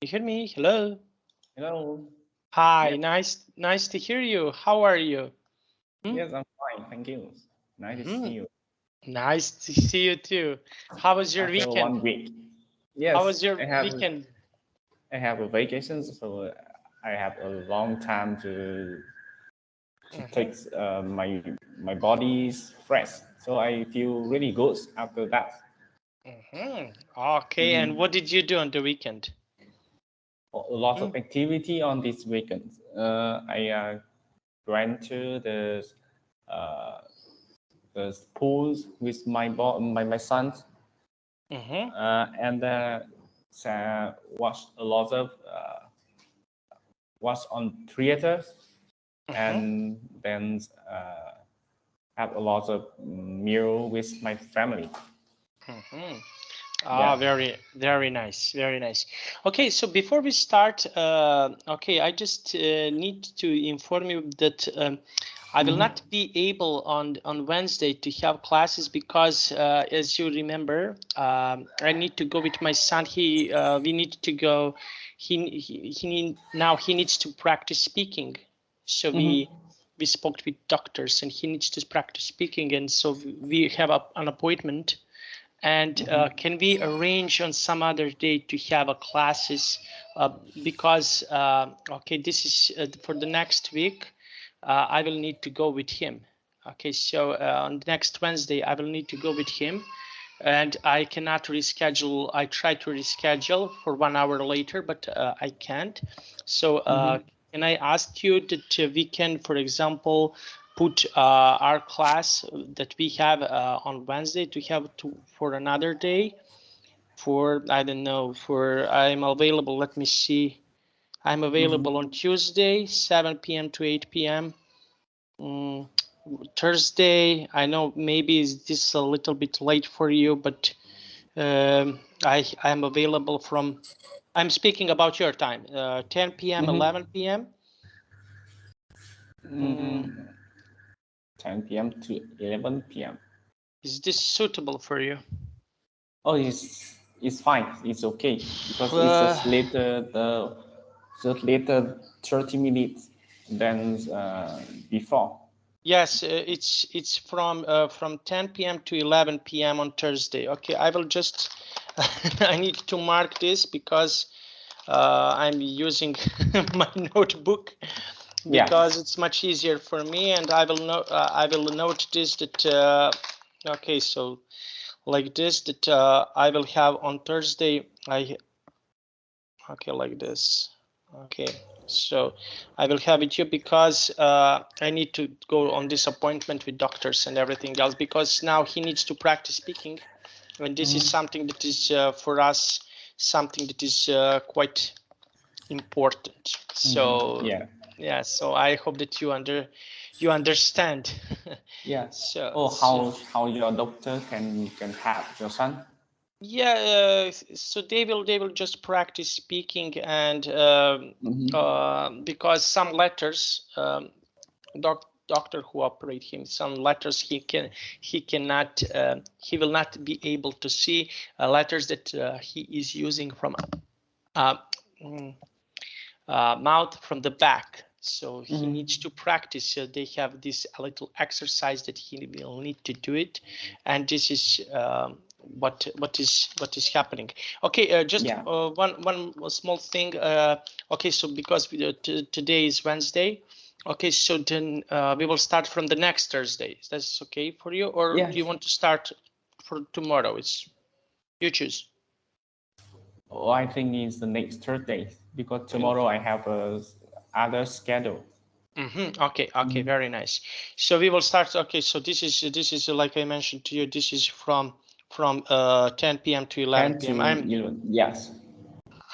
You hear me? Hello. Hello. Hi. Yes, Nice to hear you. How are you? Hmm? yes, I'm fine. Thank you. Nice to see Mhm. you Nice to see you too. How was your after weekend? 1 week. How Yes, was your weekend? I have a vacation, so I have a long time to Mhm. take my body's fresh. So I feel really good after that. Okay. And what did you do on the weekend? A lot Hmm? of activity on this weekend. I went to uh, the pools with my sons, Mhm. and watched a lot of watch on theaters, Mhm. and then have a lot of meal with my family. Mhm. Yeah. Very nice, very nice. Okay, so before we start, okay, I just need to inform you that I will not be able on Wednesday to have classes because, as you remember, I need to go with my son. We need to go. He needs to practice speaking. So we spoke with doctors, and he needs to practice speaking, and so we have an appointment. And can we arrange on some other day to have a classes, because okay, this is for the next week. I will need to go with him. Okay, so on next Wednesday I will need to go with him, and I cannot reschedule. I try to reschedule for 1 hour later, but I can't. So can I ask you that we can, for example, put our class that we have on Wednesday to have for another day? For, I don't know, for, I'm available, let me see. I'm available on Tuesday 7 p.m. to 8 p.m. Mm, Thursday, I know maybe this a little bit late for you, but I'm available from, I'm speaking about your time, 10 p.m., 11 p.m. Mm, 10 p.m. to 11 p.m. is this suitable for you? Oh, it's fine. It's okay because it's Uh, just later 30 minutes than before. yes, it's from 10 p.m. to 11 p.m. on Thursday. Okay, I will just I need to mark this because I'm using my notebook Yeah. because it's much easier for me, and I will note this that okay, so like this that I will have on Thursday. Okay, like this. Okay, so I will have it here because I need to go on this appointment with doctors and everything else, because now he needs to practice speaking, and this is something that is for us something that is quite important. So Yeah. yeah, so I hope that you understand. Yeah. so, Oh, so how your doctor can help your son? yeah, so they will just practice speaking, and because some letters, doctor who operate him, some letters he cannot he will not be able to see letters that he is using from uh, mm, mouth from the back. So he needs to practice. So they have this a little exercise that he will need to do it, and this is what is happening. Okay, just Yeah. one small thing. Okay, so because today is Wednesday. Okay, so then we will start from the next Thursday. Is that okay for you, or do you Yes. want to start for tomorrow? It's you choose. Oh, I think it's the next Thursday because Mm, tomorrow I have a other schedule. Okay, okay, very nice. So we will start. Okay, so this is like I mentioned to you. This is from 10 p.m. to 11 10 to p.m. 11. Yes.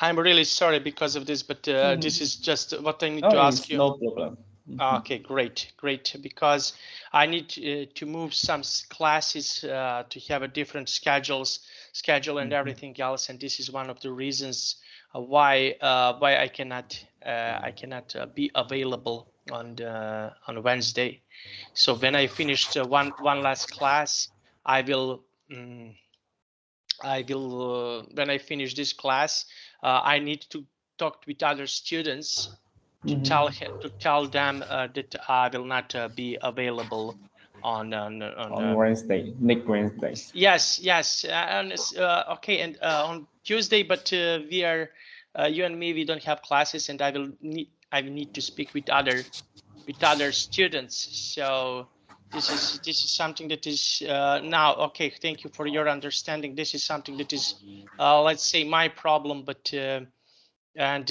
I'm really sorry because of this, but this is just what I need Oh, to ask it's you. no problem. Okay, great, great. Because I need to move some classes to have a different schedule and everything else, and this is one of the reasons why I cannot be available on Wednesday. So when I finished one last class, I will. I will when I finish this class, I need talked with other students to tell them that I will not be available on Wednesday, next Wednesday. yes, okay, and on Tuesday, but we are you and me, we don't have classes, and I will need to speak with other students. So this is something that is now okay. Thank you for your understanding. This is something that is let's say my problem, but and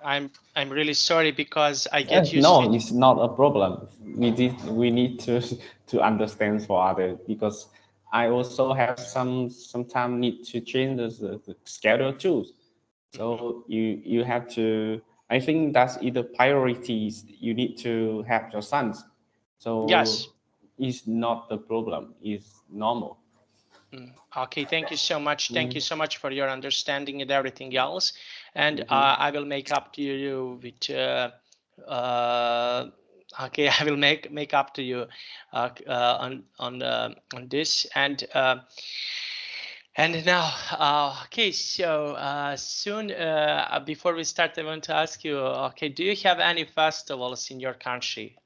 I'm really sorry because I get used to No, it. it's not a problem. We need to understand for others, because I also have sometime need to change the schedule too. So you have to. I think that's either priorities. You need to have your sons. So Yes. it's not the problem. It's normal. Okay, thank you so much. Thank you so much for your understanding and everything else. And I will make up to you with okay, I will make up to you on this. And now, okay, so soon, before we start, I want to ask you, okay, do you have any festivals in your country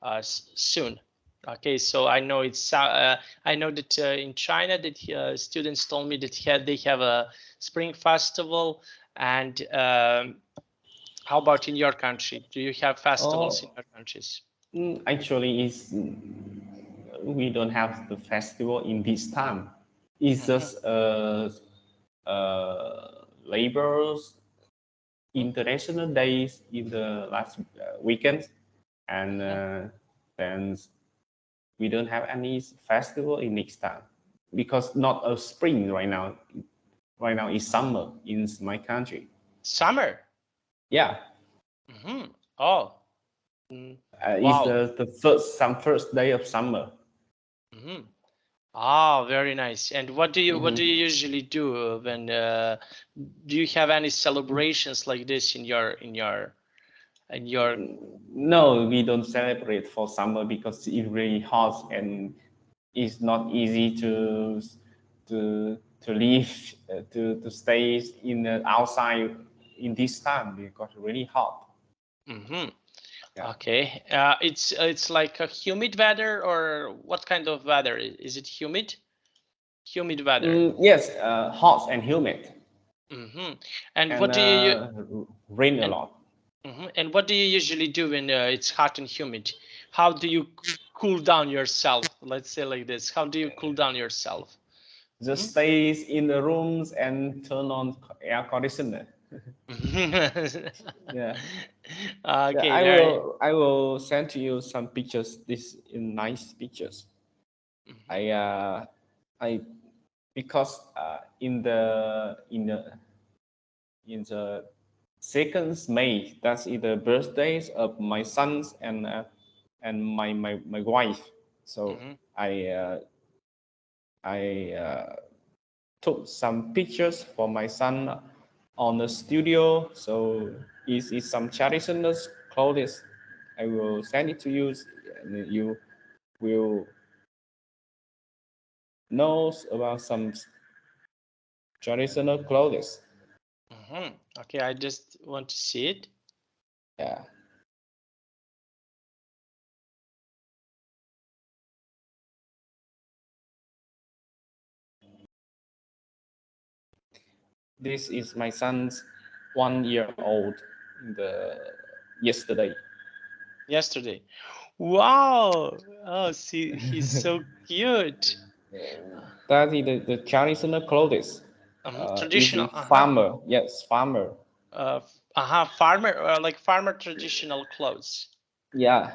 soon? Okay, so I know I know that in China that students told me that they have a spring festival, and how about in your country? Do you have festivals in Oh, your countries? actually, we don't have the festival in this time. It's just laborers international days in the last weekend, and then we don't have any festival in next time, because not a spring right now. Right now is summer in my country. Summer. Yeah. Oh. It's Wow. the first day of summer. Ah, very nice. And what do you usually do when do you have any celebrations like this in your No, we don't celebrate for summer because it's really hot and it's not easy to live to stay in the outside in this time because really hot. Yeah. Okay. It's like a humid weather, or what kind of weather? Is it humid? Humid weather. Yes, hot and humid, And and what do you rain a and lot. and what do you usually do when it's hot and humid? How do you cool down yourself? Let's say like this. How do you cool down yourself? Just stays in the rooms and turn on air conditioner. Yeah. Yeah, Okay, very. I will send to you some pictures. This in nice pictures. I I because in the second May, that's the birthdays of my sons and my wife. So I took some pictures for my son on the studio. So it's some traditional clothes. I will send it to you, and you will know about some traditional clothes. Okay, I just want to see it. Yeah. This is my son's 1 year old the yesterday. Yesterday. Wow. Oh, see, he's so cute. That is the traditional clothes. Is Traditional. the farmer? Yes, farmer. Farmer, like farmer traditional clothes. Yeah.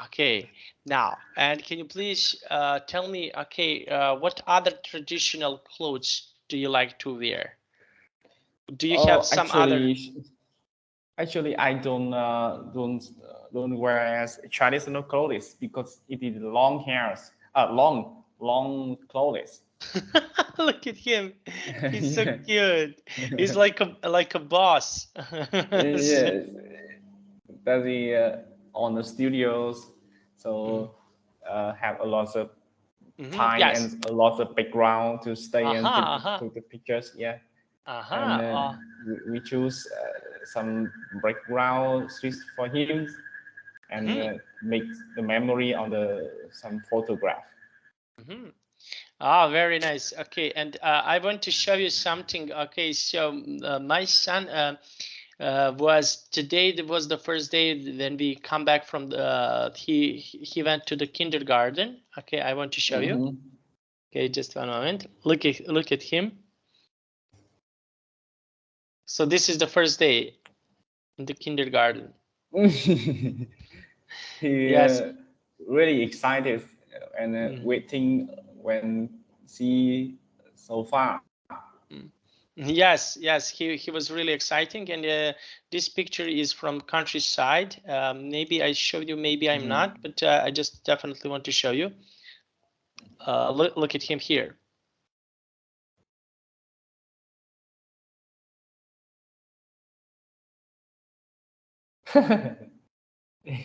Okay. Now, and can you please tell me, okay, what other traditional clothes do you like to wear? Do you have Oh, some other? actually, I don't wear as traditional clothes because it is long hairs, long clothes. Look at him. He's so cute. He's like a boss. Yes, that the on the studios, so have a lot of time Yes. and a lot of background to stay and Aha, take aha. the pictures. Yeah. and Uh-huh. we choose some background switch for him and make the memory on the some photograph. Ah, very nice. Okay, and I want to show you something. Okay, so my son was today. Was the first day. Then we come back from the. He went to the kindergarten. Okay, I want to show you. Okay, just one moment. Look at him. So this is the first day in the kindergarten. He Yes. really excited and waiting when see so far. Yes, yes, he was really exciting, and this picture is from countryside. Maybe I showed you, maybe I'm not, but I just definitely want to show you. Look at him here.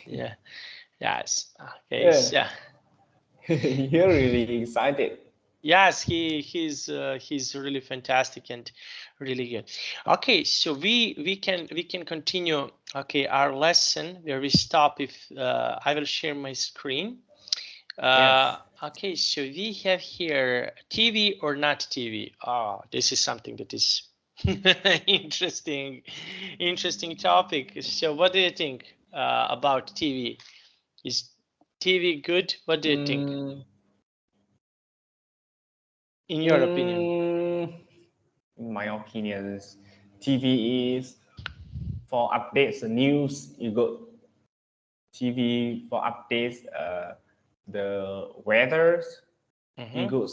Yeah. Yes. Okay. Yeah. Yeah. You're really excited. Yes, he's really fantastic and really good. Okay, so we can continue. Okay, our lesson where we stop. If I will share my screen. Yes. Okay, so we have here TV or not TV. Oh, this is something that is interesting, interesting topic. So, what do you think about TV? Is TV good? What do you think, in your opinion? In my opinion, TV is for updates, the news. You got TV for updates, the weathers. You got,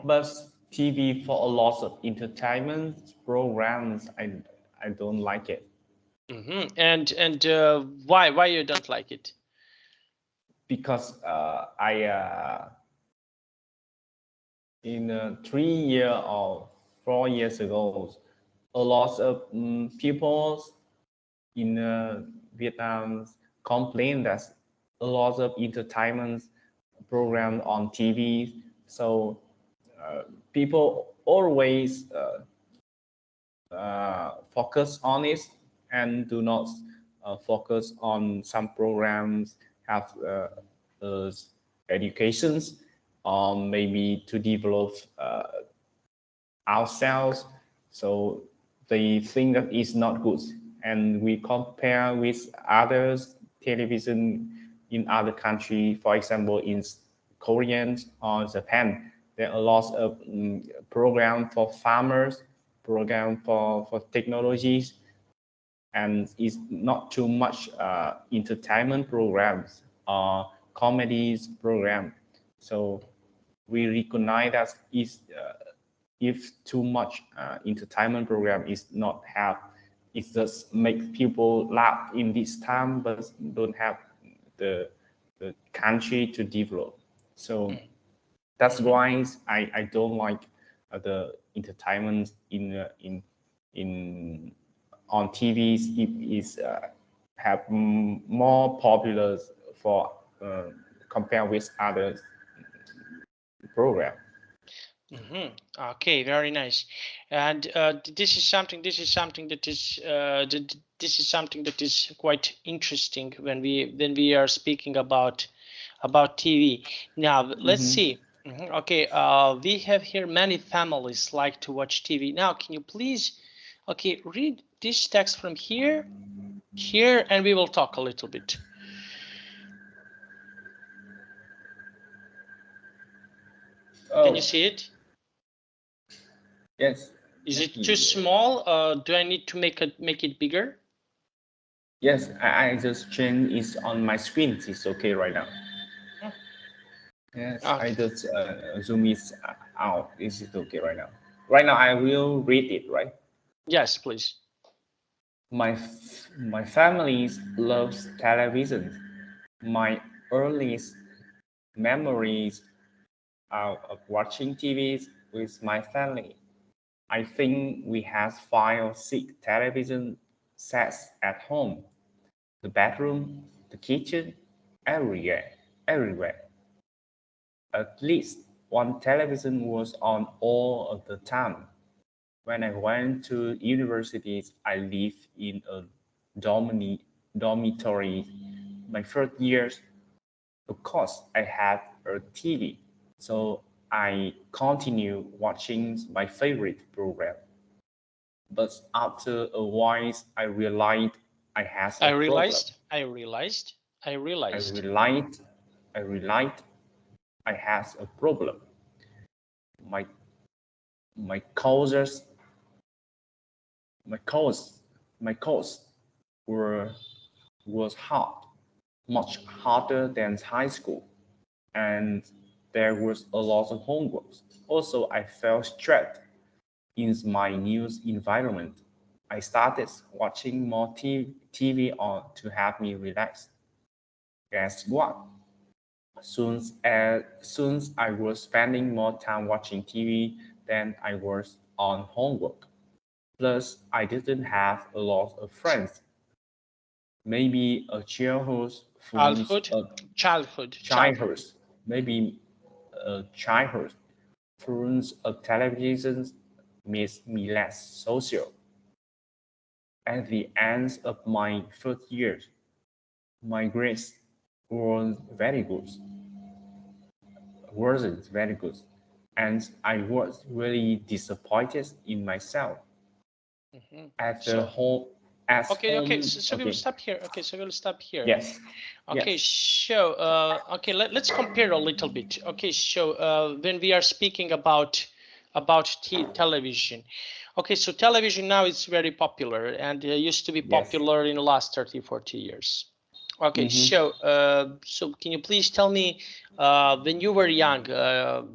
but TV for a lot of entertainment programs. I don't like it And why you don't like it? because I in 3 year or 4 years ago, a lot of people in Vietnam complain that a lot of entertainment program on TV. So people always focus on it and do not focus on some programs have educations or maybe to develop ourselves. So they think that is not good. And we compare with others television in other country, for example, in Korean or Japan, there are a lot of program for farmers, program for technologies, and it's not too much entertainment programs or comedies program. So we recognize that is if too much entertainment program is not have, it just make people laugh in this time, but don't have the country to develop. So that's why I don't like the entertainment in on TVs. It is have more popular for compare with other program. Okay, very nice. And this is something. This is something that is. This is something that is quite interesting when we are speaking about TV. Now let's see. Okay, we have here many families like to watch TV. Now, can you please, okay, read this text from here, and we will talk a little bit. Can you see it? Yes. Is it too small? Do I need to make it bigger? Yes, I just change it on my screen. It's okay right now. Yes, I Okay. just zoom it out. Is it okay right now? Right now, I will read it, right? Yes, please. My family loves television. My earliest memories are of watching TVs with my family. I think we have 5 or 6 television sets at home. The bedroom, the kitchen, everywhere, everywhere. At least one television was on all of the time. When I went to universities, I lived in a dormitory. My first years, of course, I had a TV, so I continue watching my favorite program. But after a while, I realized I had a problem. I realized I realized, I realized I had a problem. My my causes, my cause, my cause were was hard, much harder than high school, and there was a lot of homework. Also, I felt stressed in my new environment. I started watching more TV on to help me relax. Guess what? Soon I was spending more time watching TV than I was on homework. Plus, I didn't have a lot of friends. Maybe a childhood friends, childhood, maybe a childhood friends of television makes me less social. At the end of my first year, my grades were very good, wasn't very good, and I was really disappointed in myself. At the So home, at okay, home, so we will stop here. Okay, so we'll stop here. Yes. Okay, Yes. so okay, let's compare a little bit. Okay, so when we are speaking about television, okay, so television now is very popular and used to be popular in the last 30, 40 years. Okay, so so can you please tell me, when you were young,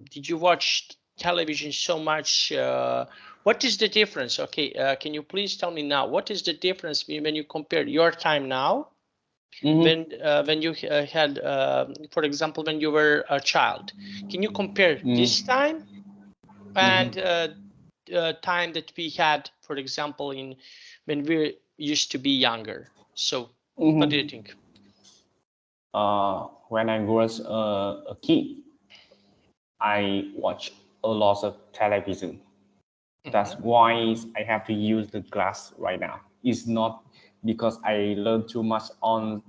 did you watch television so much? What is the difference? Okay, can you please tell me now, what is the difference when you compare your time now when you had, for example, when you were a child? Can you compare this time and time that we had, for example, in when we used to be younger? So what do you think? When I was a kid, I watched a lot of television. That's why I have to use the glass right now. It's not because I learned too much on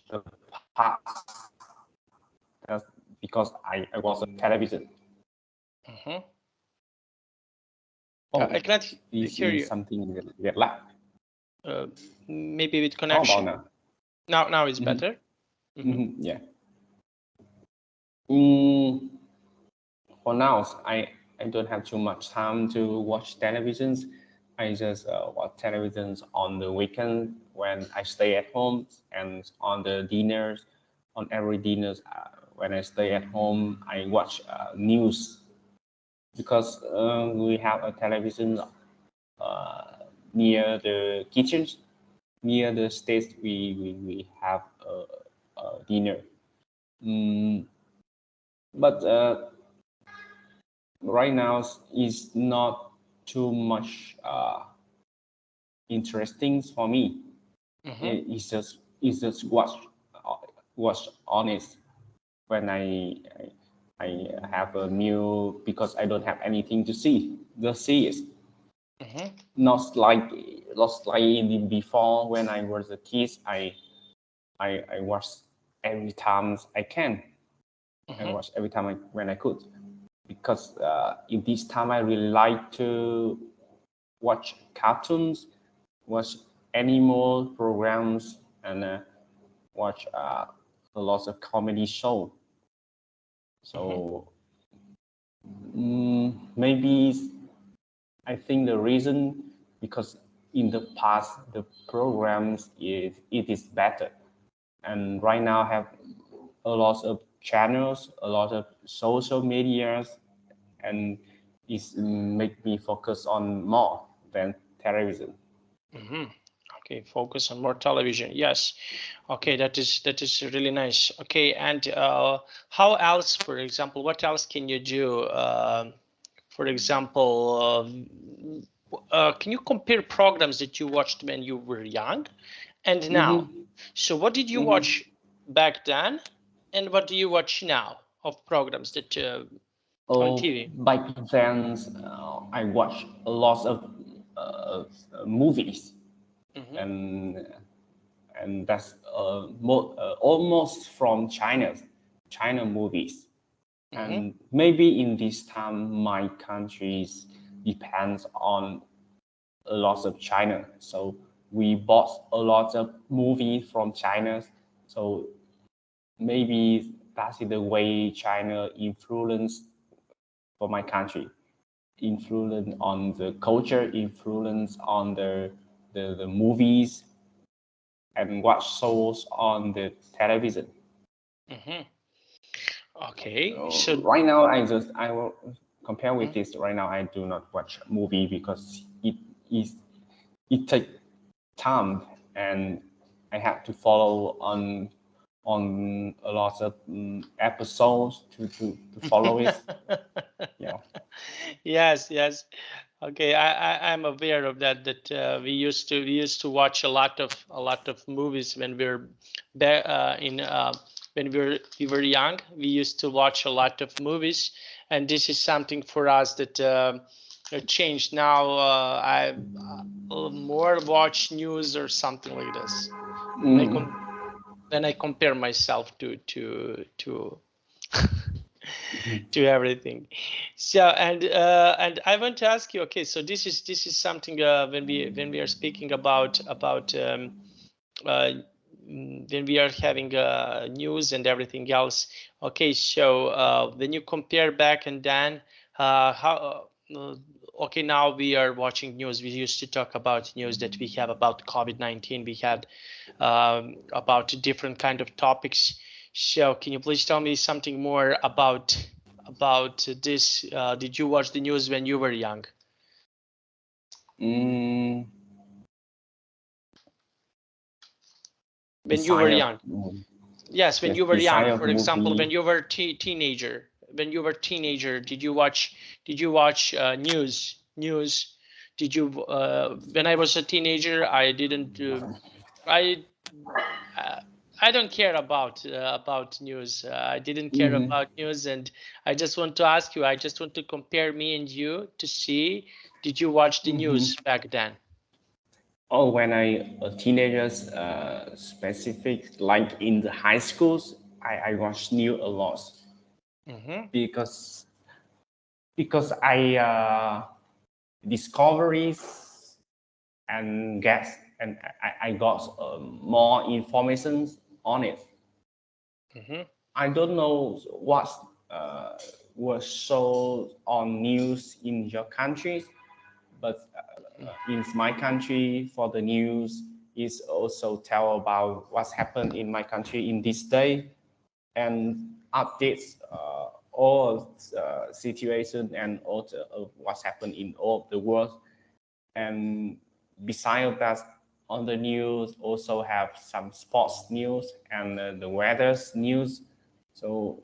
the past. That's because I was a television. Oh, I cannot hear is you. something that lag. Maybe with How about connection. now? Now it's better. Yeah. For now, I don't have too much time to watch televisions. I just watch televisions on the weekend when I stay at home, and on the dinners, on every dinners when I stay at home, I watch news because we have a television near the kitchens, near the stage we have a dinner. But right now is not too much interesting for me. It's just watch honest when I have a meal because I don't have anything to see. The series. Not like in before when I was a kid. I watch every time I can. I watch every time when I could, because in this time I really like to watch cartoons, watch animal programs, and watch a lot of comedy show. So maybe I think the reason because in the past the programs it is better, and right now have a lot of channels, a lot of social medias, and it make me focus on more than television. Okay, focus on more television. Yes. Okay, that is really nice. Okay, and how else, for example, what else can you do? For example, can you compare programs that you watched when you were young and now? So what did you watch back then, and what do you watch now of programs that on TV? Back then, I watched a lot of movies, and that's almost from China movies. And maybe in this time, my countries depends on a lot of China. So we bought a lot of movie from China. So maybe that's the way China influenced for my country, influence on the culture, influence on the movies and watch shows on the television. Okay, so right now I will compare with this. Right now I do not watch movie because it takes time and I have to follow on a lot of episodes to follow it. Yeah. Yes. Okay, I'm aware of that. We used to watch a lot of movies when we were when we were young. We used to watch a lot of movies, and this is something for us that changed. Now I more watch news or something like this. When I compare myself to to everything. So and I want to ask you, okay, so this is something when we are speaking about when we are having news and everything else. Okay, so when you compare back and then how okay, now we are watching news. We used to talk about news that we have about COVID-19. We had about different kind of topics. So can you please tell me something more about this? Did you watch the news when you were young? When you were young? Yes, when you were young. For example, when you were teenager. When you were teenager, did you watch news? Did you? When I was a teenager, I didn't. I I don't care about news. I didn't care about news, and I just want to ask you. I just want to compare me and you to see. Did you watch the news back then? Oh, when I teenagers, specific like in the high schools, I watch news a lot because I discoveries and get and I got more information on it. I don't know what was shown on news in your countries, but in my country for the news is also tell about what's happened in my country in this day and updates all situation and all what's happened in all the world. And besides that, on the news also have some sports news and the weather's news. So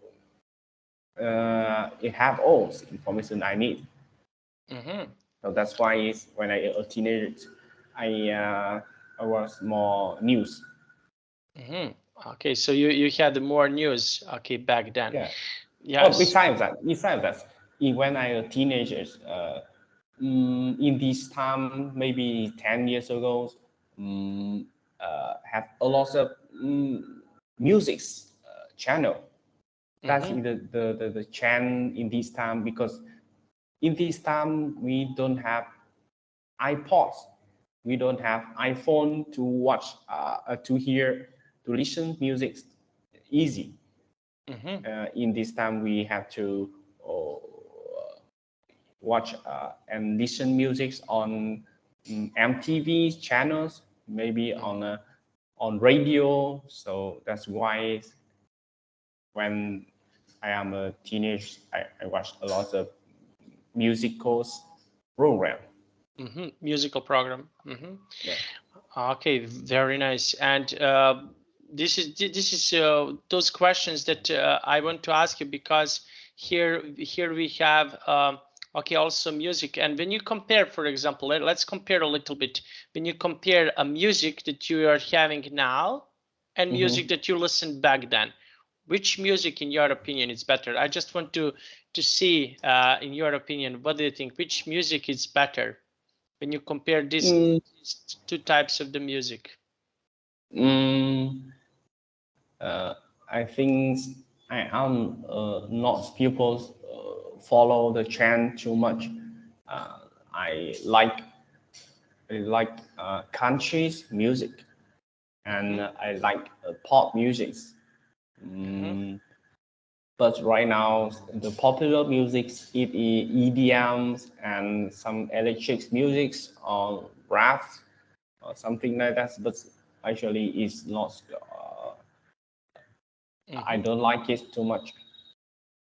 it have all the information I need. So that's why when I was a teenager, I was more news. Okay, so you had more news. Okay, back then. Yeah. Yes. Oh, besides that, when I was a teenager, in this time, maybe 10 years ago, have a lot of music channel. That's the channel in this time because in this time we don't have iPods, we don't have iPhone to watch, to listen music easy. In this time we have to watch and listen music on MTV channels, maybe on radio. So that's why when I am a teenager, I watch a lot of musical program. Musical program. Yeah. Okay, very nice. And this is those questions that I want to ask you because here we have okay, also music. And when you compare, for example, let's compare a little bit. When you compare a music that you are having now and music that you listened back then, Which music, in your opinion, is better? I just want to see, in your opinion, what do you think? Which music is better when you compare these two types of the music? I think I am not people follow the trend too much. I like country's music, and I like pop music. But right now, the popular music is EDMs and some electric music or rap or something like that. But actually, it's not. I don't like it too much.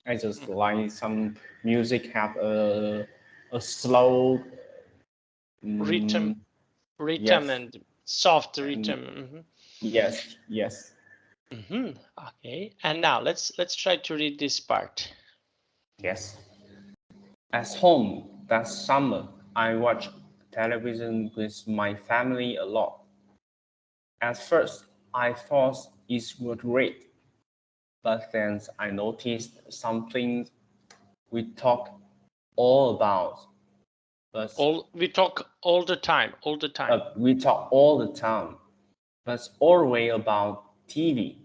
I just like some music have a slow rhythm, yes, and soft rhythm. yes, yes. Okay, and now let's try to read this part. Yes. At home that summer, I watched television with my family a lot. At first, I thought it was great, but then I noticed something we talk all about. But We talk all the time, we talk all the time, but always about TV.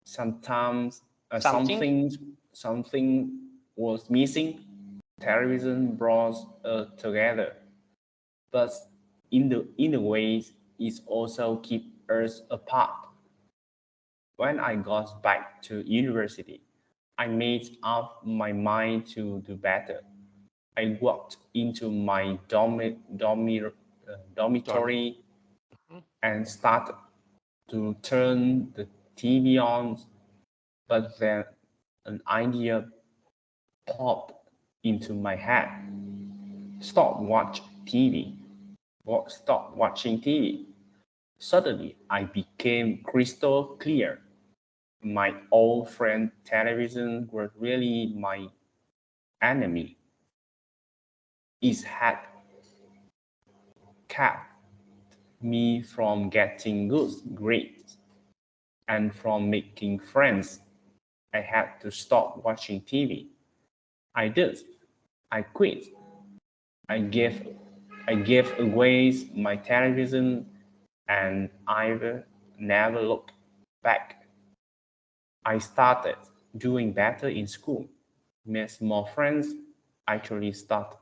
Sometimes something was missing. Television brought us together, but in the ways it also keep us apart. When I got back to university, I made up my mind to do better. I walked into my dormitory and started to turn the TV on, but then an idea popped into my head. Stop watch TV. Stop watching TV. Suddenly, I became crystal clear. My old friend television was really my enemy. It had kept me from getting good grades and from making friends. I had to stop watching TV. I did. I quit. I gave away my television and I never looked back. I started doing better in school, made more friends, actually started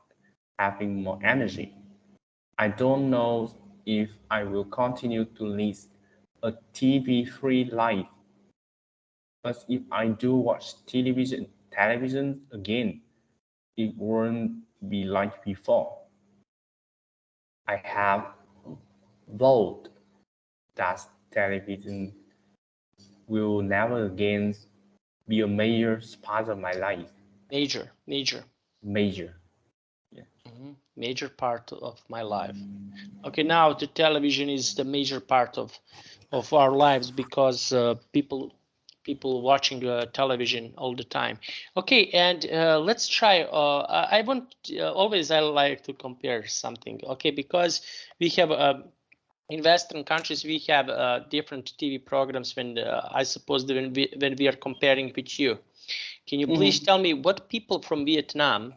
having more energy. I don't know if I will continue to lead a TV-free life, but if I do watch television again, it won't be like before. I have vowed that television will never again be a major part of my life. Major. Yeah. Major part of my life. Okay, now the television is the major part of our lives because people watching television all the time. Okay, and let's try. I want always I like to compare something. Okay, because we have in Western countries we have different TV programs. When I suppose when we are comparing with you, can you please tell me what people from Vietnam,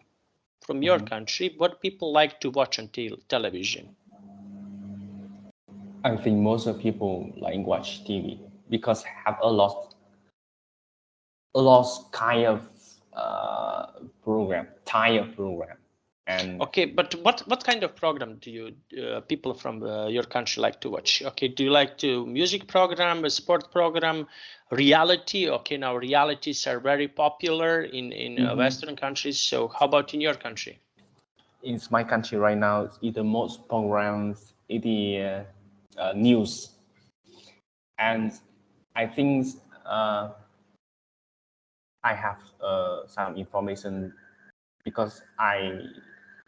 from your country, what people like to watch on television? I think most of people like watch TV because have a lot kind of program, tire program, and okay, but what kind of program do you people from your country like to watch? Okay, do you like to music program, a sport program, reality? Okay, now realities are very popular in Western countries. So how about in your country? in my country right now, it's the most programs, it is news, and I think I have some information because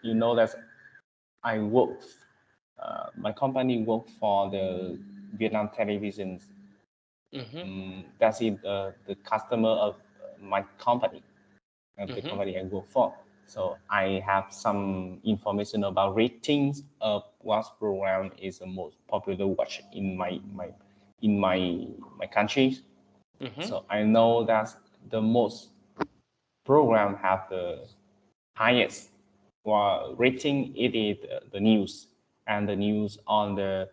you know that I work, my company work for the Vietnam television. That's it, the customer of my company, the company I work for. So I have some information about ratings of what program is the most popular watch in my country. So I know that the most program have the highest rating. It is the news, and the news on the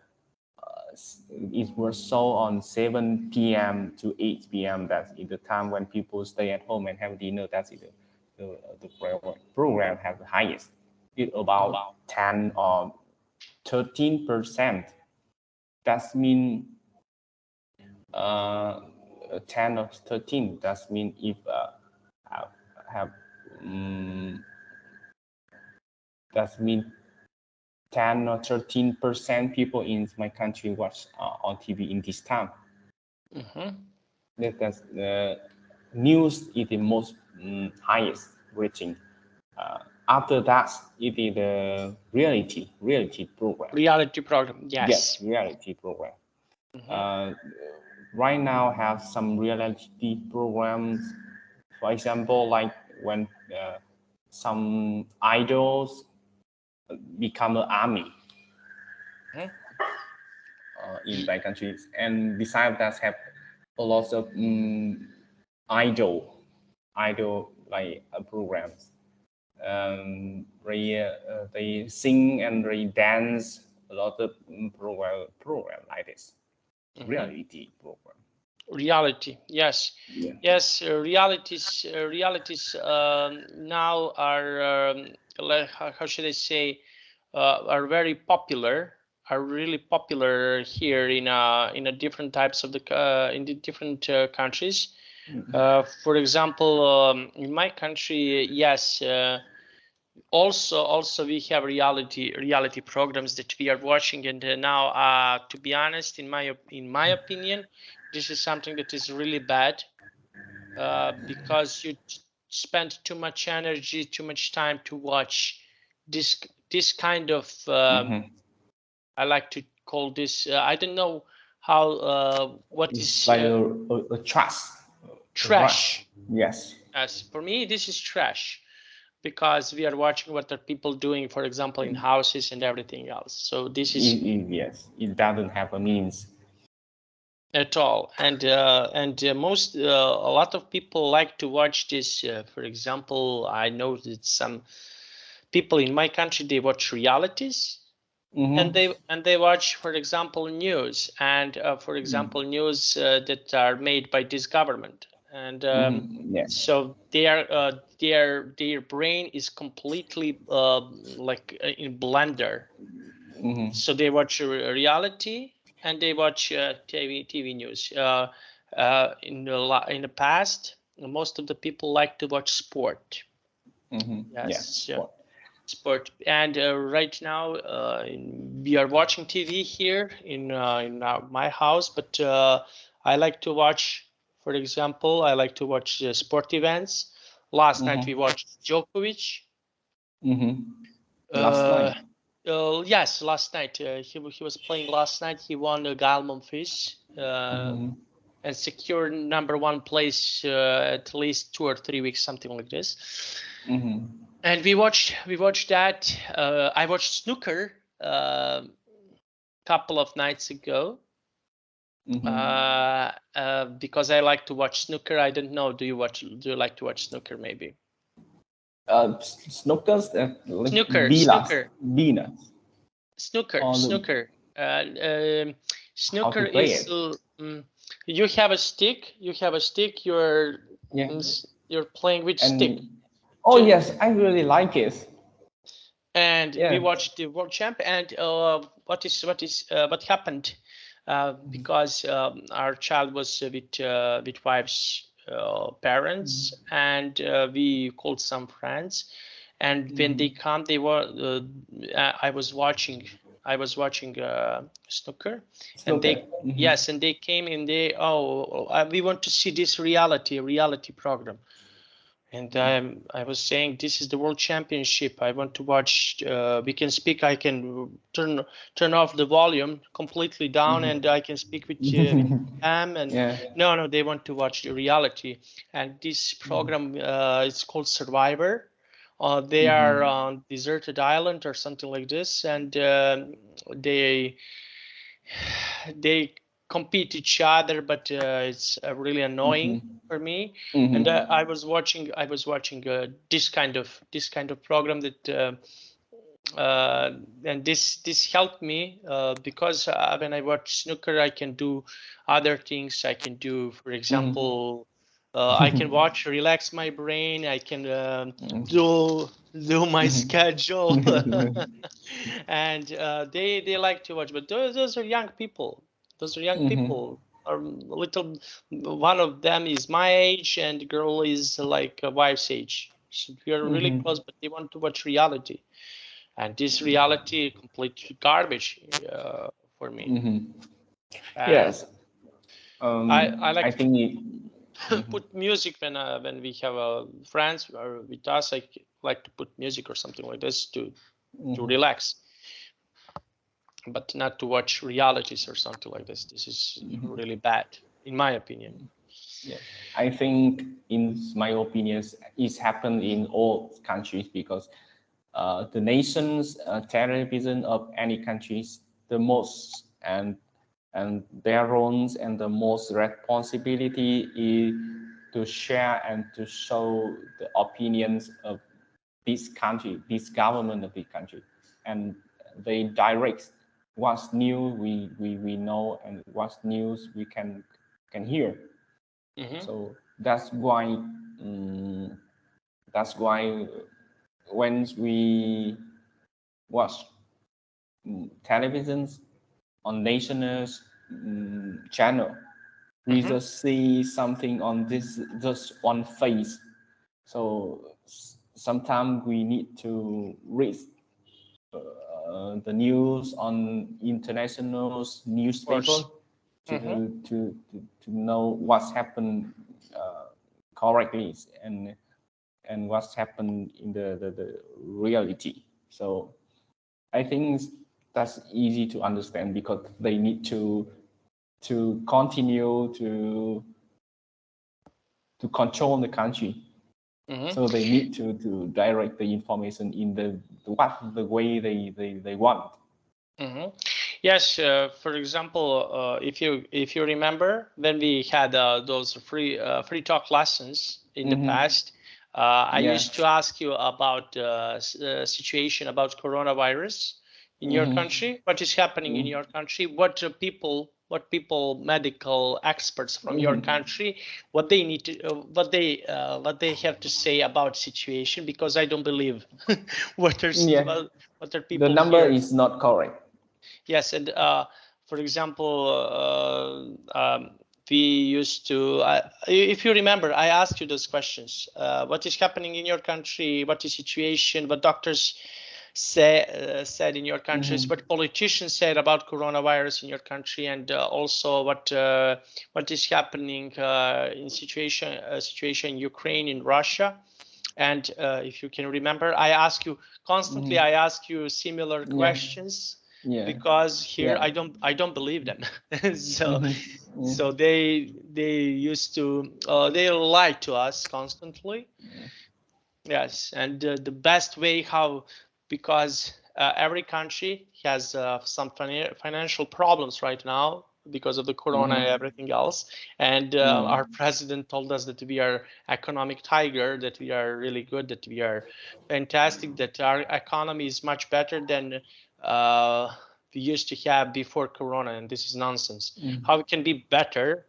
it was shown on 7 p.m. to 8 p.m. That's in the time when people stay at home and have dinner. That's the program have the highest. It's about 10 or 13%. That means 10 or 13. That means if have that means 10 or 13% people in my country watch on TV in this time. That's news is the most highest rating. After that, it is the reality program. Reality program, yes. Yes, reality program. Right now, have some reality programs. For example, like when some idols become an army in my countries, and besides that, have a lot of idol like programs. They sing and they dance, a lot of program like this. Reality program. Reality, yes. Yeah. Yes, realities now are how should I say, are very popular, are really popular here in a different types of in the different countries. For example, in my country, yes, also we have reality programs that we are watching, and now to be honest, in my opinion, this is something that is really bad, because you spend too much energy, too much time to watch this kind of I like to call this I don't know how what it's is like a trash. Yes. As for me, this is trash, because we are watching what are people doing, for example, in houses and everything else. So this is yes, it doesn't have a means at all. And most a lot of people like to watch this. For example, I know that some people in my country, they watch realities, and they watch, for example, news, and for example, news that are made by this government, and yes. so their brain is completely like in blender. So they watch reality and they watch TV news. In the past, most of the people like to watch sport. Yes, sport. And right now, we are watching TV here in my house. But I like to watch, for example, I like to watch sport events. Last night we watched Djokovic. Last night. Yes, last night he was playing. Last night he won the Galmon Fish and secured #1 place at least 2 or 3 weeks, something like this. And we watched that. I watched snooker a couple of nights ago because I like to watch snooker. I don't know. Do you like to watch snooker? Maybe. Snookers. Snooker. Snooker. Snooker is you have a stick. You're playing with stick. Oh yes, I really like it. And we watched the world champ. And what happened? Because our child was with wife's parents, and we called some friends. And when they come, they were. I was watching snooker, and they yes, and they came and they we want to see this reality program. And I was saying, this is the world championship. I want to watch. We can speak. I can turn off the volume completely down, and I can speak with them. And no, they want to watch the reality. And this program is called Survivor. They are on deserted island or something like this, and they compete each other, but it's really annoying for me. And I was watching this kind of program that and this helped me because when I watch snooker, I can do other things. I can do, for example, I can watch, relax my brain. I can do my schedule, and they like to watch. But those are young people. Those are young people. Are little. One of them is my age, and the girl is like a wife's age. So we are really close, but they want to watch reality. And this reality complete garbage for me. Yes. I like I to think put music when we have friends or with us. I like to put music or something like this to relax, but not to watch realities or something like this. This is really bad, in my opinion. yeah, I think, in my opinion, it's happened in all countries because the nation's television of any countries, the most and their roles and the most responsibility is to share and to show the opinions of this country, this government of this country, and they direct what's new we know and what's news we can hear. So that's why when we watch televisions on national channel, we just see something on this just one face. So sometimes we need to read the news on international newspaper to know what's happened correctly and what's happened in the reality. So I think that's easy to understand because they need to continue to control the country. So they need to direct the information in the way they want. Yes, for example, if you remember when we had those free talk lessons in the past, I used to ask you about situation about coronavirus in your country. What is happening in your country? What people, medical experts from your country, what they need to, what they have to say about situation? Because I don't believe what are The people number here. is not correct. Yes, and for example, we used to, if you remember, I asked you those questions. What is happening in your country? What is situation? What doctors said in your countries? What politicians said about coronavirus in your country? And also what is happening in situation in Ukraine, in Russia? And if you can remember, I ask you constantly. I ask you similar questions. Because here I don't believe them. So they used to they lie to us constantly. Yes, and the best way how, because every country has some financial problems right now because of the corona and everything else, and our president told us that we are economic tiger, that we are really good, that we are fantastic, that our economy is much better than we used to have before corona, and this is nonsense. How it can be better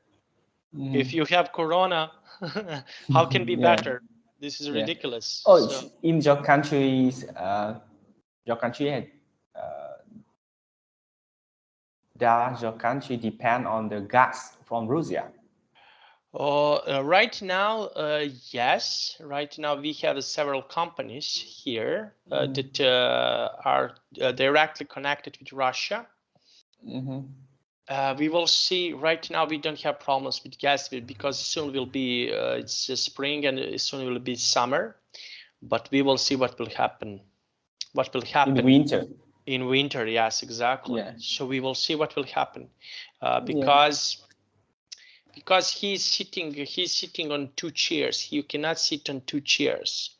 if you have corona? How can be better? This is ridiculous. Oh, So, in your country, does your country depend on the gas from Russia? right now, yes. Right now, we have several companies here that are directly connected with Russia. We will see. Right now, we don't have problems with gas because soon will be it's spring and soon will be summer. But we will see what will happen. What will happen in winter? In winter, yes, exactly. Yeah. So we will see what will happen because he's sitting on two chairs. You cannot sit on two chairs.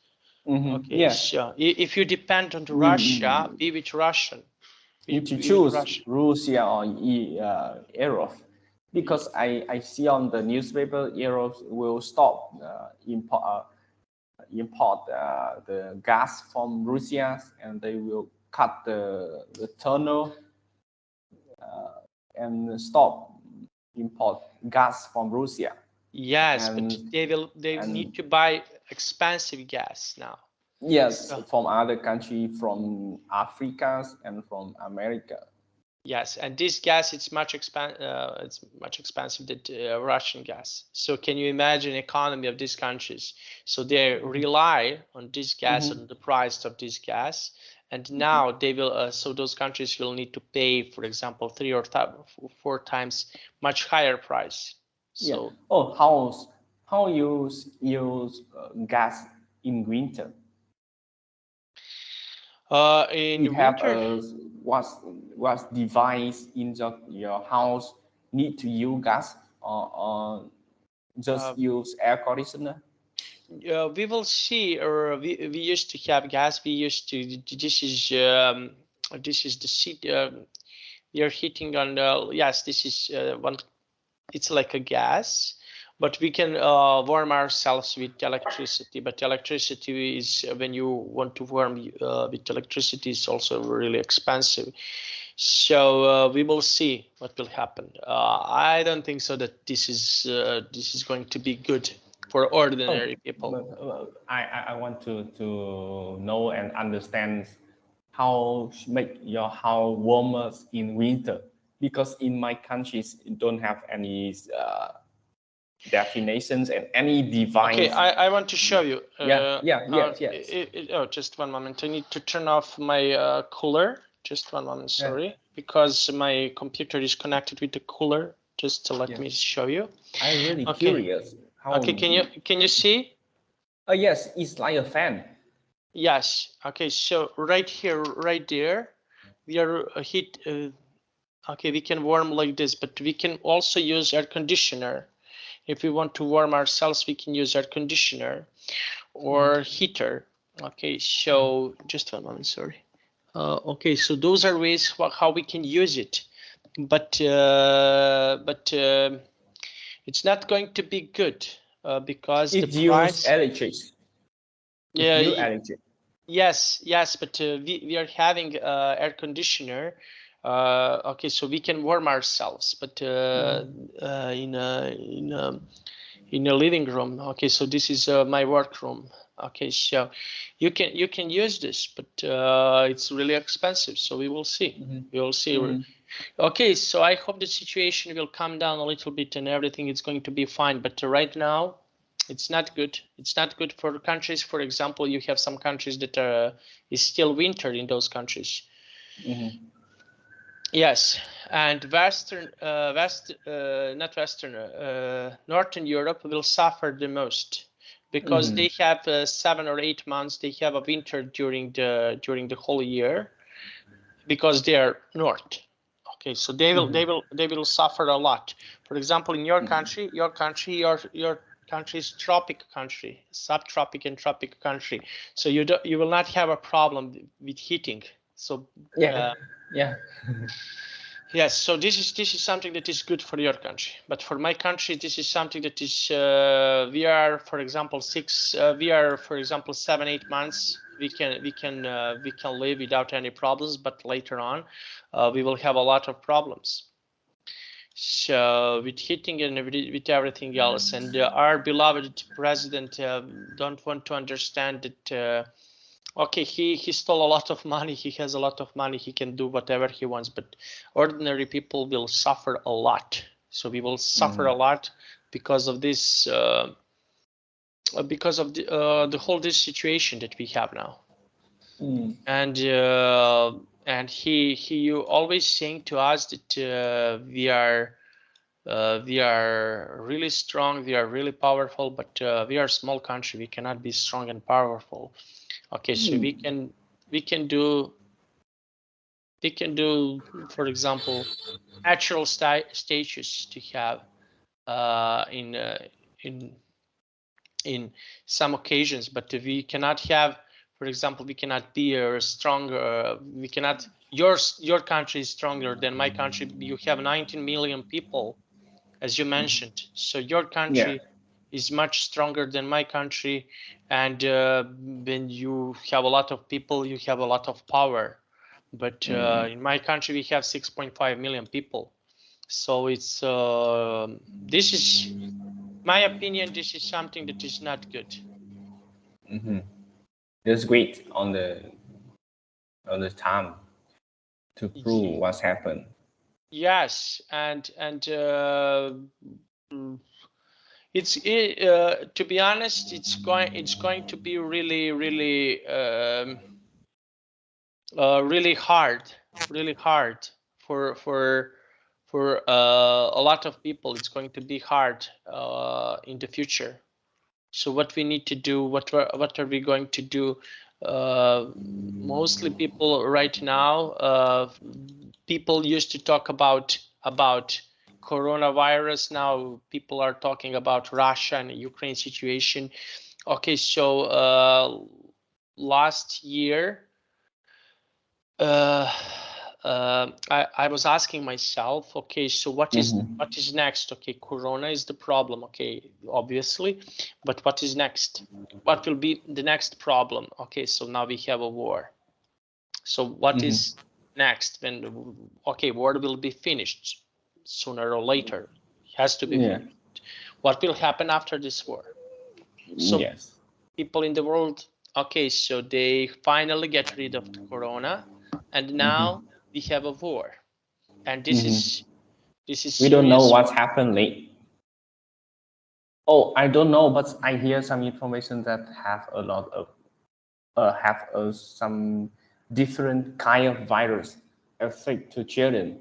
Okay, so if you depend on Russia, be with Russian. Need to choose Russia or Europe. Because I see on the newspaper Europe will stop import the gas from Russia, and they will cut the tunnel and stop import gas from Russia. Yes, but they need to buy expensive gas now. Yes, So, from other country, from Africa and from America. yes, and this gas it's much expensive than Russian gas. So can you imagine economy of these countries? So they rely on this gas, on the price of this gas, and now they will. So those countries will need to pay, for example, 3 or 4 times much higher price. So yeah. Oh, how you use gas in winter? in You have winter. what device in your house need to use gas or just use air conditioner? We will see, or we used to have gas. We used to. This is the seat. We are heating on. Yes, this is one. It's like a gas, but we can warm ourselves with electricity. But electricity is when you want to warm with electricity is also really expensive. So we will see what will happen. I don't think so that this is going to be good for ordinary people. I want to know and understand how make your house warmer in winter, because in my countries it don't have any definitions and any device. Okay, I want to show you. Yes. Oh, just one moment. I need to turn off my cooler. Just one moment, sorry, because my computer is connected with the cooler. Just to let me show you. I'm really Okay. curious. Okay, can you see? Oh yes, it's like a fan. Yes. Okay, so right here, right there, we are heat. Okay, we can warm like this, but we can also use air conditioner. If we want to warm ourselves, we can use air conditioner or heater. Okay, so just one moment, sorry. Okay, so those are ways how we can use it, but it's not going to be good because It the price. electric. Yeah. Electric. Yes, but we are having air conditioner. Okay, so we can warm ourselves, but in a living room. Okay, so this is my workroom. Okay, so you can use this, but it's really expensive. So we will see. We will see. Okay, so I hope the situation will calm down a little bit and everything is going to be fine. But right now, it's not good. It's not good for countries. For example, you have some countries that is still winter in those countries. Yes, and Northern Europe will suffer the most because they have 7 or 8 months. They have a winter during the whole year because they are north. Okay, so they will suffer a lot. For example, in your country, your country is tropic country, subtropic and tropic country. So you will not have a problem with heating. So yes, so this is something that is good for your country, but for my country, this is something that is we are, for example, 7-8 months. We can live without any problems, but later on, we will have a lot of problems. So with heating and with everything else, and our beloved president don't want to understand that. Okay, he stole a lot of money. He has a lot of money. He can do whatever he wants, but ordinary people will suffer a lot. So we will suffer a lot because of this, because of the whole this situation that we have now. And he always saying to us that we are really strong, we are really powerful, but we are a small country. We cannot be strong and powerful. Okay, so we can do, for example, natural statues to have in some occasions, but we cannot have, for example, we cannot be stronger. We cannot. Your country is stronger than my country. You have 19 million people. as you mentioned. So your country is much stronger than my country, and when you have a lot of people, you have a lot of power. But in my country, we have 6.5 million people. So it's this is my opinion. This is something that is not good. Just wait on the time to prove what's happened. Yes, and it's to be honest, it's going to be really really hard for a lot of people. It's going to be hard in the future. So what we need to do, what are we going to do? Mostly people right now, people used to talk about coronavirus. Now people are talking about Russia and Ukraine situation. Okay, so last year, I was asking myself, okay, so what is next? Okay, Corona is the problem, okay, obviously, but what is next? What will be the next problem? Okay, so now we have a war. So what is next? When okay, war will be finished sooner or later. It has to be finished. What will happen after this war? So people in the world, okay, so they finally get rid of the Corona, and now we have a war, and this is we don't know serious. what's happened late. Oh, I don't know, but I hear some information that have a lot of some different kind of virus affect to children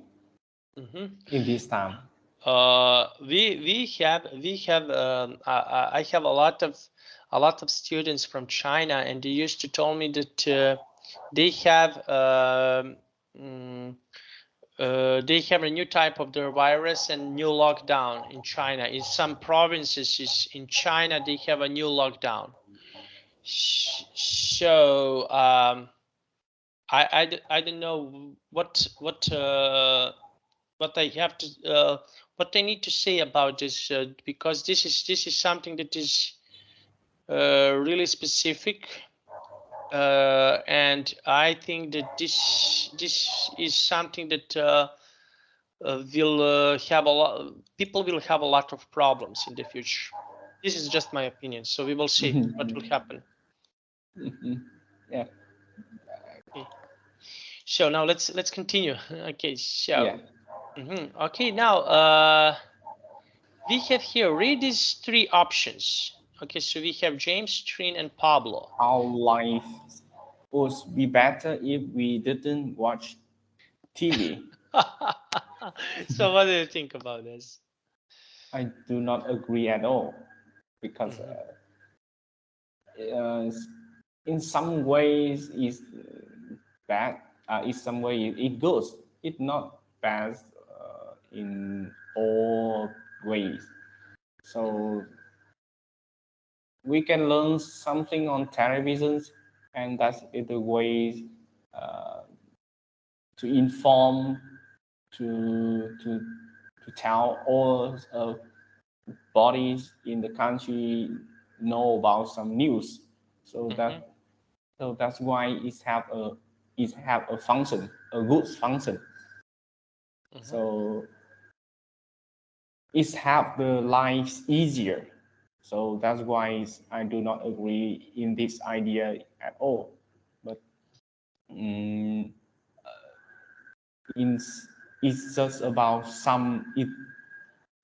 in this time. We have I have a lot of students from China, and they used to tell me that they have they have a new type of their virus and new lockdown in China. In some provinces in China, they have a new lockdown. So I don't know what I have to what I need to say about this, because this is something that is really specific, and I think that this is something that will have a lot. People will have a lot of problems in the future. This is just my opinion, so we will see what will happen. Yeah. Okay. So now let's continue. Okay, so okay, now we have here, read these three options. Okay, so we have James, Trin, and Pablo. Our life would be better if we didn't watch TV. So what do you think about this? I do not agree at all, because in some ways it's bad. In some way it goes. It's not bad in all ways. So we can learn something on televisions, and that's the way to inform, to tell all bodies in the country know about some news. So that's why it have a function, a good function. So it have the lives easier. So that's why I do not agree in this idea at all. But it's just about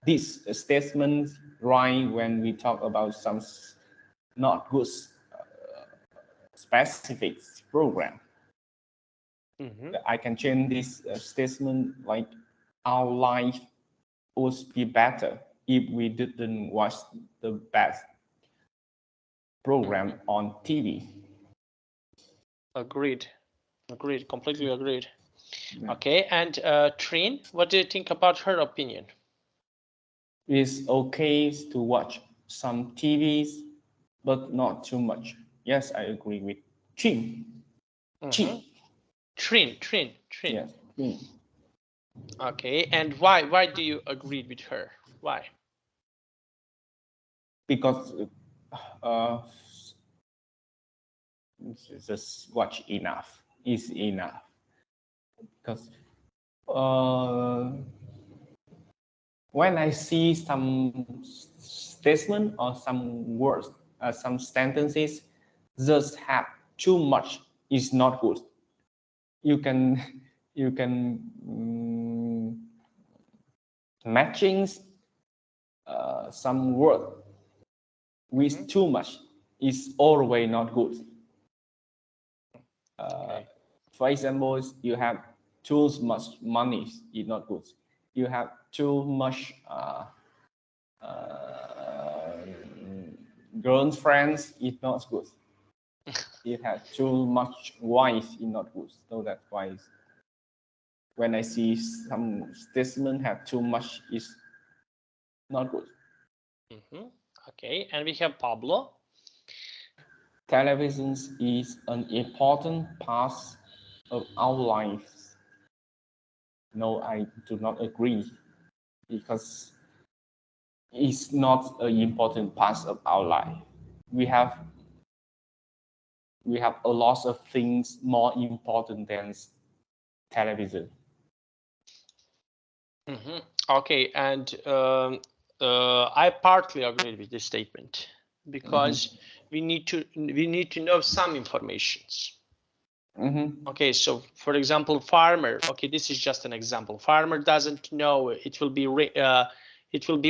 this statement right when we talk about some not good specific program. I can change this statement like our life would be better if we didn't watch the best program on TV. Agreed, completely agreed. Okay, and Trin, what do you think about her opinion? It's okay to watch some TVs, but not too much. Yes, I agree with Trin. Trin. Yes, Trin. Okay, and why do you agree with her? Why? Because just watch enough is enough. Because when I see some statement or some words, some sentences, just have too much is not good. You can matching some word with too much is always not good. For example, you have too much money is not good. You have too much girlfriends is not good. You have too much wife is not good. So that's why when I see some statement have too much is not good. Okay, and we have Pablo. Television is an important part of our lives. No, I do not agree, because it's not an important part of our life. We have a lot of things more important than television. Okay, and I partly agree with this statement, because we need to know some informations. Okay, so for example, farmer. Okay, this is just an example. Farmer doesn't know it will be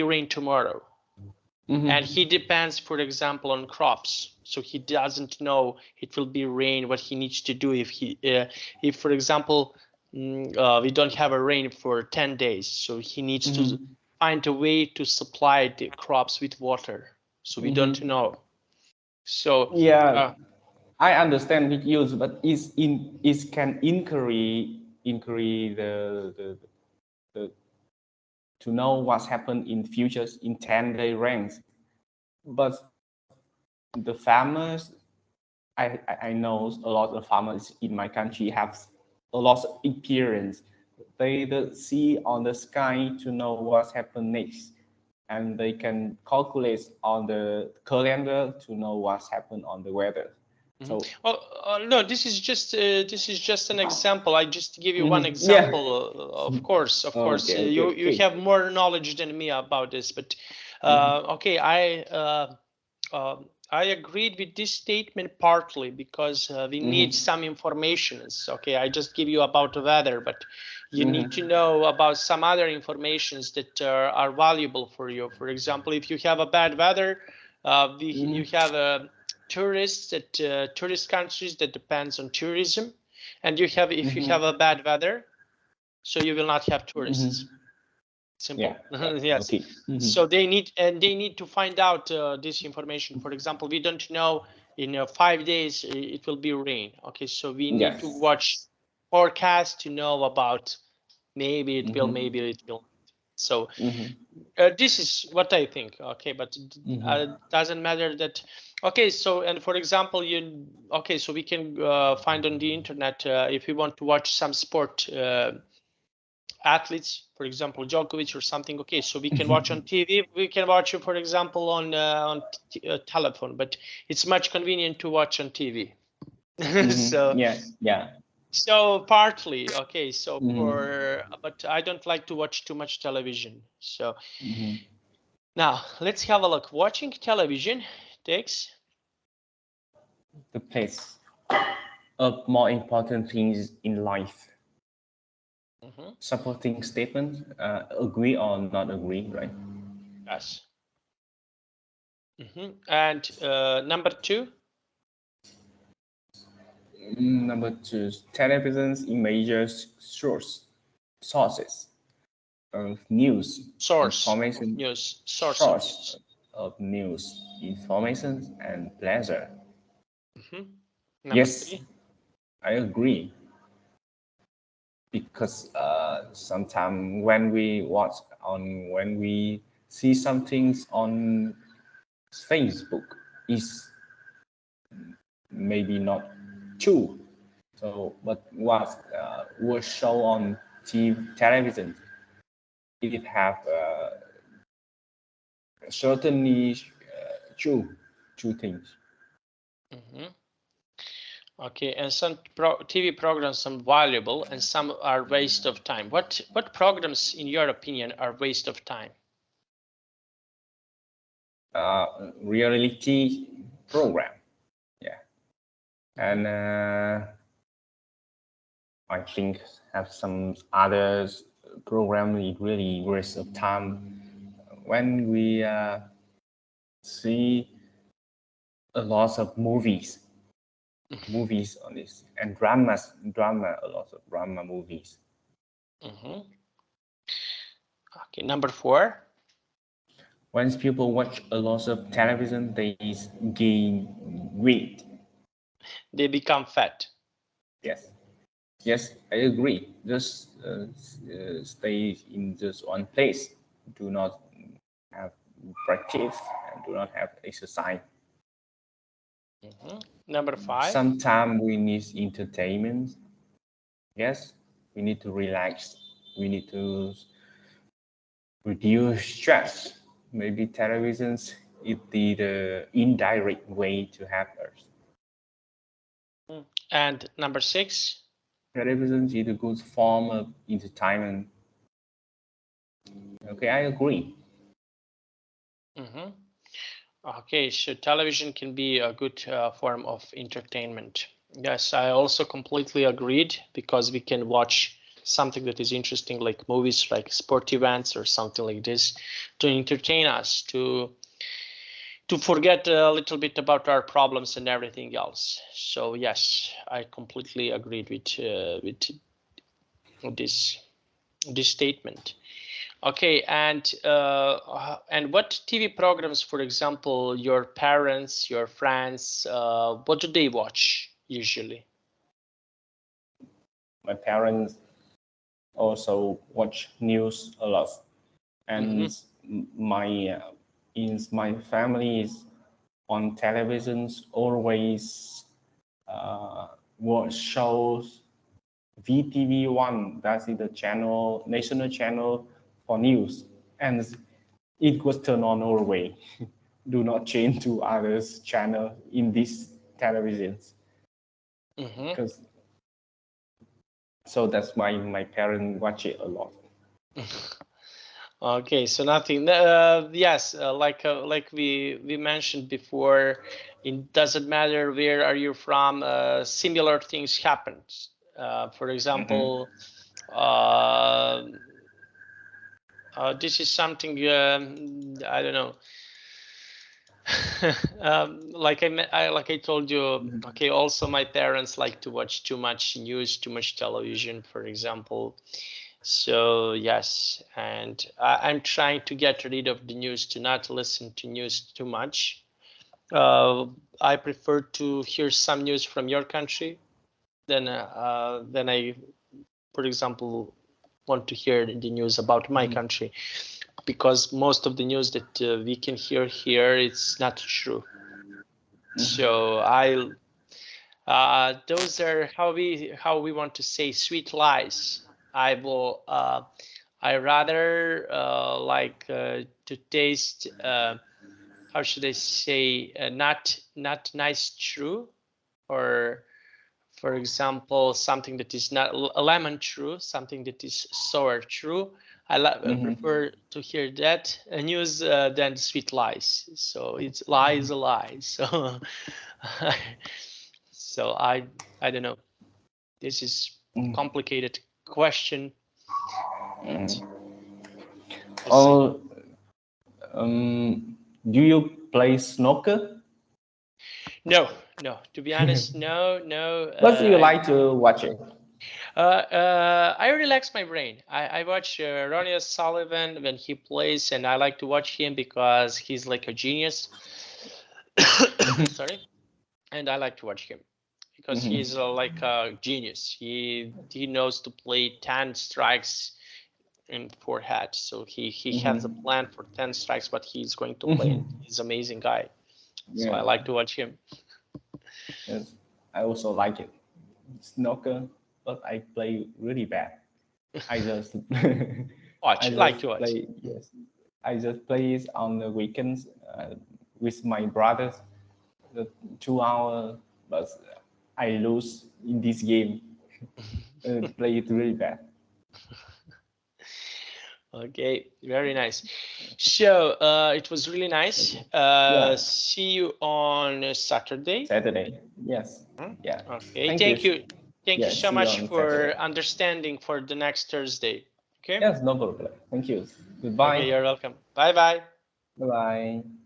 rain tomorrow, and he depends, for example, on crops. So he doesn't know it will be rain. What he needs to do if for example, we don't have a rain for 10 days, so he needs to find a way to supply the crops with water. So we don't know. So yeah, I understand with you, but it can increase the to know what's happened in futures in 10-day range. But the farmers, I know a lot of farmers in my country have a lot of experience. They see on the sky to know what's happened next, and they can calculate on the calendar to know what's happened on the weather. So no, this is just an example. I just give you one example. Of course, Okay, you have more knowledge than me about this, but okay, I agreed with this statement partly because we need some information. Okay, I just give you about the weather, but you need to know about some other informations that are valuable for you. For example, if you have a bad weather, you have tourists that tourist countries that depends on tourism, and you have if you have a bad weather, so you will not have tourists. Simple. Yes. Okay. So they need to find out this information. For example, we don't know in 5 days it will be rain. Okay, so we need to watch forecast to know about maybe it will, maybe it will. So this is what I think. Okay, but it doesn't matter that. Okay, so and for example, so we can find on the internet if we want to watch some sport athletes, for example, Djokovic or something. Okay, so we can watch on TV. We can watch it, for example, on telephone, but it's much convenient to watch on TV. So so partly, okay. So but I don't like to watch too much television. So now let's have a look. Watching television takes the place of more important things in life. Supporting statement, agree or not agree, right? Yes. And number two. Number two, television's images sources of news, information, news, source of news, information, and pleasure. Yes, three. I agree. Because sometimes when we see some things on Facebook is maybe not true. So, but what was shown on television, it have Certainly two things. Okay, and some TV programs are valuable and some are waste of time. What programs, in your opinion, are waste of time? Reality program, yeah, and I think have some others program really waste of time when we see a lot of movies on this and drama, a lot of drama movies. Okay, number 4. When people watch a lot of television, they gain weight. They become fat. Yes, I agree. Just stay in just one place. Do not have practice and do not have exercise. Number 5. Sometimes we need entertainment. Yes, we need to relax. We need to reduce stress. Maybe televisions is the indirect way to help us. And number 6. Television is a good form of entertainment. Okay, I agree. Okay, so television can be a good form of entertainment. Yes, I also completely agreed, because we can watch something that is interesting, like movies, like sport events or something like this, to entertain us, to forget a little bit about our problems and everything else. So yes, I completely agreed with this statement. Okay, and what TV programs, for example, your parents, your friends, what do they watch usually? My parents also watch news a lot, and my in my family is on televisions always watch shows. VTV1, that is the channel, national channel for news, and it was turned on always. Do not change to others channel in these televisions. Because so that's why my parents watch it a lot. Okay, so nothing. Yes, like we mentioned before, it doesn't matter where are you from. Similar things happen. For example, this is something I don't know. Like I told you. Okay, also my parents like to watch too much news, too much television, for example. So yes, and I'm trying to get rid of the news, to not listen to news too much. I prefer to hear some news from your country than I, for example, want to hear the news about my country, because most of the news that we can hear here, it's not true. So those are how we want to say sweet lies. I rather like to taste, how should I say, not nice true, or for example something that is not a lemon true, something that is sour true. I prefer to hear that news than sweet lies. So it's lie is a lie. So so I don't know. This is complicated question. Oh, do you play snooker? No. To be honest, no. But you like to watch it? I relax my brain. I watch Ronnie Sullivan when he plays, and I like to watch him because he's like a genius. Sorry, and I like to watch him because he's like a genius. He knows to play 10 strikes in forehead. So he has a plan for 10 strikes what he's going to play, and he's an amazing guy. So I like to watch him. Yes, I also like it. Snooker, but I play really bad. I just Watch, I like just to watch. play, yes. I just play it on the weekends with my brothers, the 2 hours, but I lose in this game. Play it really bad. Okay, very nice. So it was really nice. Yeah. See you on Saturday. Saturday. Yes. Yeah. Okay. Thank you. Thank you Yeah. so See you much on for Saturday. understanding for the next Thursday. Okay. Yes. No problem. Thank you. Okay. Goodbye. You're welcome. Bye bye. Bye bye.